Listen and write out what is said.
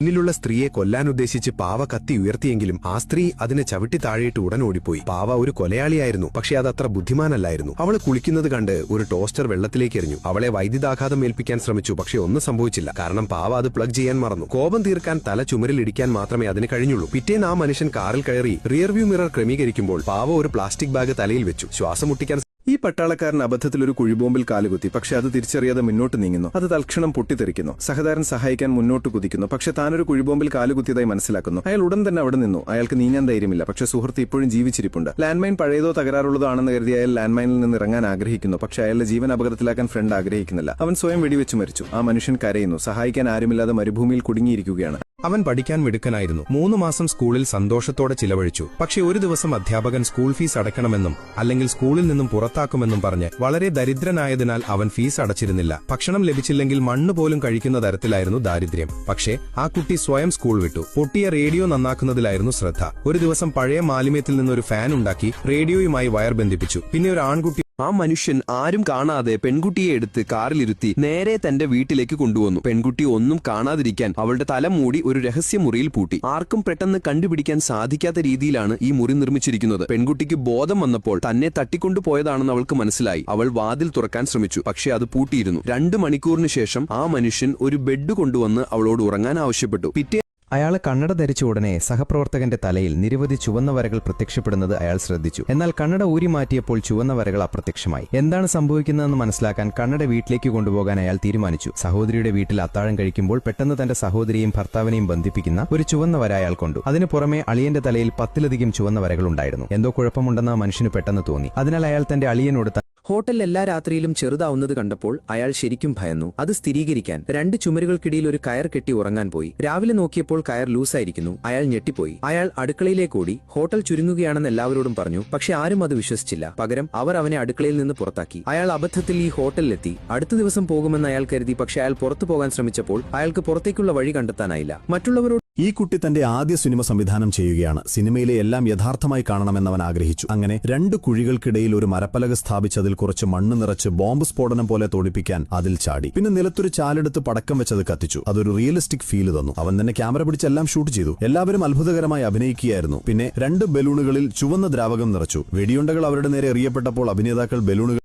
മുന്നിലുള്ള സ്ത്രീയെ കൊല്ലാനുദ്ദേശിച്ച് പാവ കത്തി ഉയർത്തിയെങ്കിലും ആ സ്ത്രീ അതിനെ ചവിട്ടി താഴെയിട്ട് ഉടൻ ഓടിപ്പോയി. പാവ ഒരു കൊലയാളിയായിരുന്നു, പക്ഷെ അതത്ര ബുദ്ധിമാനല്ലായിരുന്നു. അവള് കുളിക്കുന്നത് കണ്ട് ഒരു ടോസ്റ്റർ വെള്ളത്തിലേക്ക് എറിഞ്ഞു. അവളെ വൈദ്യുതാഘാതം ഏൽപ്പിക്കാൻ ശ്രമിച്ചു, പക്ഷെ ഒന്നും സംഭവിച്ചില്ല. കാരണം പാവ അത് പ്ലഗ് ചെയ്യാൻ മറന്നു. കോപം തീർക്കാൻ തല ചുമരിൽ ഇടിക്കാൻ മാത്രമേ അതിന് കഴിഞ്ഞുള്ളൂ. പിറ്റേന്ന് ആ മനുഷ്യൻ കാറിൽ കയറി റിയർവ്യൂ മിറർ ക്രമീകരിക്കുമ്പോൾ പാവ ഒരു പ്ലാസ്റ്റിക് ബാഗ് തലയിൽ വെച്ചു. ശ്വാസം മുട്ടിക്കാൻ ഈ പട്ടാളക്കാരൻ അബദ്ധത്തിൽ ഒരു കുഴിബോംബിൽ കാലുകുത്തി, പക്ഷെ അത് തിരിച്ചറിയാതെ മുന്നോട്ട് നീങ്ങുന്നു. അത് തൽക്ഷണം പൊട്ടിത്തെറിക്കുന്നു. സഹതാരൻ സഹായിക്കാൻ മുന്നോട്ട് കുതിക്കുന്നു, പക്ഷെ താനൊരു കുഴിബോംബിൽ കാലുകുത്തിയതായി മനസ്സിലാക്കുന്നു. അയാൾ ഉടൻ തന്നെ അവിടെ നിന്നു. അയാൾക്ക് നീങ്ങാൻ ധൈര്യമില്ല, പക്ഷെ സുഹൃത്ത് ഇപ്പോഴും ജീവിച്ചിരിപ്പുണ്ട്. ലാൻഡ്മൈൻ പഴയതോ തകരാറുള്ളതോ ആണെന്ന് കരുതി അയാൾ ലാൻഡ്മൈനിൽ നിന്ന് ഇറങ്ങാൻ ആഗ്രഹിക്കുന്നു, പക്ഷെ അയാളുടെ ജീവൻ അപകടത്തിലാക്കാൻ ഫ്രണ്ട് ആഗ്രഹിക്കുന്നില്ല. അവൻ സ്വയം വെടിവെച്ച് മരിച്ചു. ആ മനുഷ്യൻ കരയുന്നു. സഹായിക്കാൻ ആരുമില്ലാതെ മരുഭൂമിയിൽ കുടുങ്ങിയിരിക്കുകയാണ്. അവൻ പഠിക്കാൻ മിടുക്കനായിരുന്നു. 3 മാസം സ്കൂളിൽ സന്തോഷത്തോടെ ചിലവഴിച്ചു. പക്ഷെ ഒരു ദിവസം അധ്യാപകൻ സ്കൂൾ ഫീസ് അടയ്ക്കണമെന്നും അല്ലെങ്കിൽ സ്കൂളിൽ നിന്നും പുറത്താക്കുമെന്നും പറഞ്ഞ് വളരെ ദരിദ്രനായതിനാൽ അവൻ ഫീസ് അടച്ചിരുന്നില്ല. ഭക്ഷണം ലഭിച്ചില്ലെങ്കിൽ മണ്ണ് പോലും കഴിക്കുന്ന തരത്തിലായിരുന്നു ദാരിദ്ര്യം. പക്ഷേ ആ കുട്ടി സ്വയം സ്കൂൾ വിട്ടു. പൊട്ടിയ റേഡിയോ നന്നാക്കുന്നതിലായിരുന്നു ശ്രദ്ധ. ഒരു ദിവസം പഴയ മാലിന്യത്തിൽ നിന്നൊരു ഫാൻ ഉണ്ടാക്കി റേഡിയോയുമായി വയർ ബന്ധിപ്പിച്ചു. പിന്നെ ഒരു ആൺകുട്ടി ആ മനുഷ്യൻ ആരും കാണാതെ പെൺകുട്ടിയെ എടുത്ത് കാറിലിരുത്തി നേരെ തന്റെ വീട്ടിലേക്ക് കൊണ്ടുവന്നു. പെൺകുട്ടി ഒന്നും കാണാതിരിക്കാൻ അവളുടെ തല മൂടി ഒരു രഹസ്യമുറിയിൽ പൂട്ടി. ആർക്കും പെട്ടെന്ന് കണ്ടുപിടിക്കാൻ സാധിക്കാത്ത രീതിയിലാണ് ഈ മുറി നിർമ്മിച്ചിരിക്കുന്നത്. പെൺകുട്ടിക്ക് ബോധം വന്നപ്പോൾ തന്നെ തട്ടിക്കൊണ്ടുപോയതാണെന്ന് അവൾക്ക് മനസ്സിലായി. അവൾ വാതിൽ തുറക്കാൻ ശ്രമിച്ചു, പക്ഷേ അത് പൂട്ടിയിരുന്നു. 2 മണിക്കൂറിന് ശേഷം ആ മനുഷ്യൻ ഒരു ബെഡ് കൊണ്ടുവന്ന് അവളോട് ഉറങ്ങാൻ ആവശ്യപ്പെട്ടു. അയാൾ കണ്ണട ധരിച്ച ഉടനെ സഹപ്രവർത്തകന്റെ തലയിൽ നിരവധി ചുവന്ന വരകൾ പ്രത്യക്ഷപ്പെടുന്നത് അയാൾ ശ്രദ്ധിച്ചു. എന്നാൽ കണ്ണട ഊരി മാറ്റിയപ്പോൾ ചുവന്ന വരകൾ അപ്രത്യക്ഷമായി. എന്താണ് സംഭവിക്കുന്നതെന്ന് മനസ്സിലാക്കാൻ കണ്ണട വീട്ടിലേക്ക് കൊണ്ടുപോകാൻ അയാൾ തീരുമാനിച്ചു. സഹോദരിയുടെ വീട്ടിൽ അത്താഴം കഴിക്കുമ്പോൾ പെട്ടെന്ന് തന്റെ സഹോദരിയെയും ഭർത്താവിനെയും ബന്ധിപ്പിക്കുന്ന ഒരു ചുവന്ന വര അയാൾ കണ്ടു. അതിനു പുറമെ അളിയന്റെ തലയിൽ 10ലധികം ചുവന്ന വരകൾ ഉണ്ടായിരുന്നു. എന്തോ കുഴപ്പമുണ്ടെന്ന് ആ മനുഷ്യന് പെട്ടെന്ന് തോന്നി. അതിനാൽ അയാൾ തന്റെ അളിയനോട് ഹോട്ടൽ എല്ലാ രാത്രിയിലും ചെറുതാവുന്നത് കണ്ടപ്പോൾ അയാൾ ശരിക്കും ഭയന്നു. അത് സ്ഥിരീകരിക്കാൻ 2 ചുമരുകൾക്കിടയിൽ ഒരു കയർ കെട്ടി ഉറങ്ങാൻ പോയി. രാവിലെ നോക്കിയപ്പോൾ കയർ ലൂസായിരിക്കുന്നു. അയാൾ ഞെട്ടിപ്പോയി. അയാൾ അടുക്കളയിലേക്ക് ഓടി. ഹോട്ടൽ ചുരുങ്ങുകയാണെന്ന് എല്ലാവരോടും പറഞ്ഞു, പക്ഷെ ആരും അത് വിശ്വസിച്ചില്ല. പകരം അവർ അവനെ അടുക്കളയിൽ നിന്ന് പുറത്താക്കി. അയാൾ അബദ്ധത്തിൽ ഈ ഹോട്ടലിലെത്തി. അടുത്ത ദിവസം പോകുമെന്ന് അയാൾ കരുതി, പക്ഷെ അയാൾ പുറത്തു പോകാൻ ശ്രമിച്ചപ്പോൾ അയാൾക്ക് പുറത്തേക്കുള്ള വഴി കണ്ടെത്താനായില്ല. മറ്റുള്ളവരോട് ഈ കുട്ടി തന്റെ ആദ്യ സിനിമ സംവിധാനം ചെയ്യുകയാണ്. സിനിമയിലെ എല്ലാം യഥാർത്ഥമായി കാണണമെന്നവൻ ആഗ്രഹിച്ചു. അങ്ങനെ 2 കുഴികൾക്കിടയിൽ ഒരു മരപ്പലക സ്ഥാപിച്ച് അതിൽ കുറച്ച് മണ്ണ് നിറച്ച് ബോംബ് സ്ഫോടനം പോലെ തോടിപ്പിക്കാൻ അതിൽ ചാടി. പിന്നെ നിലത്തൊരു ചാലെടുത്ത് പടക്കം വെച്ചത് കത്തിച്ചു. അതൊരു റിയലിസ്റ്റിക് ഫീൽ തന്നു. അവൻ തന്നെ ക്യാമറ പിടിച്ച് എല്ലാം ഷൂട്ട് ചെയ്തു. എല്ലാവരും അത്ഭുതകരമായി അഭിനയിക്കുകയായിരുന്നു. പിന്നെ 2 ബലൂണുകളിൽ ചുവന്ന ദ്രാവകം നിറച്ചു. വെടിയുണ്ടകൾ അവരുടെ നേരെ എറിയപ്പെട്ടപ്പോൾ അഭിനേതാക്കൾ ബലൂണുകൾ